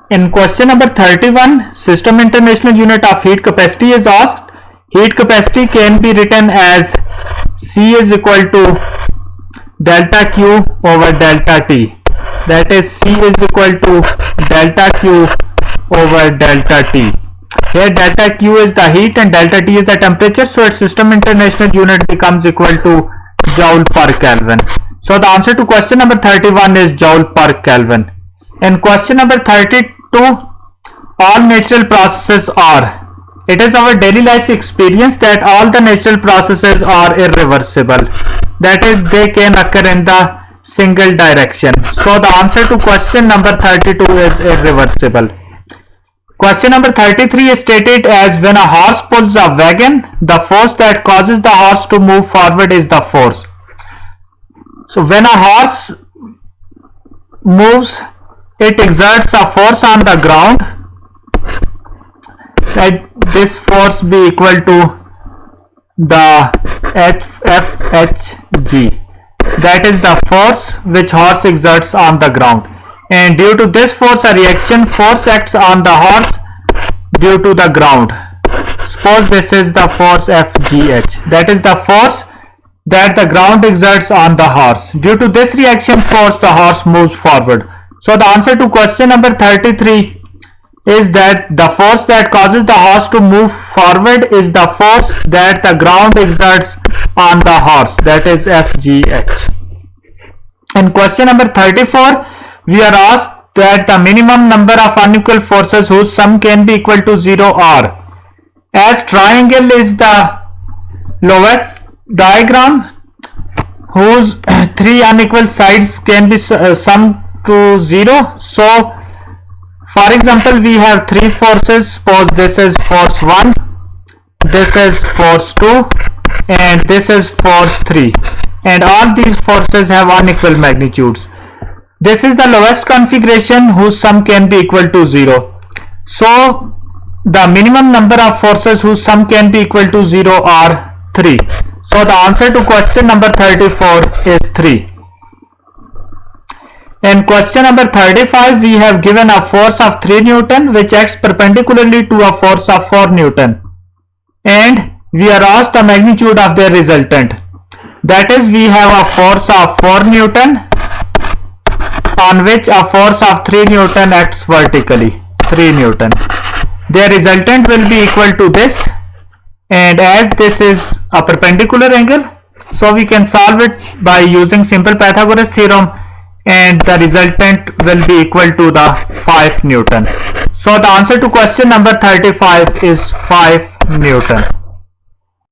In question number 31, System International Unit of Heat Capacity is asked. Heat capacity can be written as C is equal to delta Q over delta T. That is, C is equal to delta Q over delta T. Here delta Q is the heat and delta T is the temperature, so its System International Unit becomes equal to Joule per Kelvin. So the answer to question number 31 is Joule per Kelvin. In question number 32, all natural processes are. It is our daily life experience that all the natural processes are irreversible. That is, they can occur in the single direction. So the answer to question number 32 is irreversible. Question number 33 is stated as when a horse pulls a wagon, the force that causes the horse to move forward is the force. So when a horse moves, it exerts a force on the ground. Let this force be equal to the FHG. That is the force which horse exerts on the ground. And due to this force, a reaction force acts on the horse due to the ground. Suppose this is the force FGH. That is the force that the ground exerts on the horse. Due to this reaction force, the horse moves forward. So the answer to question number 33 is that the force that causes the horse to move forward is the force that the ground exerts on the horse. That is FGH. In question number 34, we are asked that the minimum number of unequal forces whose sum can be equal to 0 are. As triangle is the lowest diagram whose three unequal sides can be summed to 0. So for example, we have three forces. Suppose this is force 1, this is force 2, and this is force 3, and all these forces have unequal magnitudes. This is the lowest configuration whose sum can be equal to 0. So the minimum number of forces whose sum can be equal to 0 are 3. So the answer to question number 34 is 3. In question number 35, we have given a force of 3 Newton which acts perpendicularly to a force of 4 Newton. And we are asked the magnitude of their resultant. That is, we have a force of 4 Newton on which a force of 3 Newton acts vertically. 3 Newton. Their resultant will be equal to this. And as this is a perpendicular angle, so we can solve it by using simple Pythagoras theorem, and the resultant will be equal to the 5 Newton. So the answer to question number 35 is 5 Newton.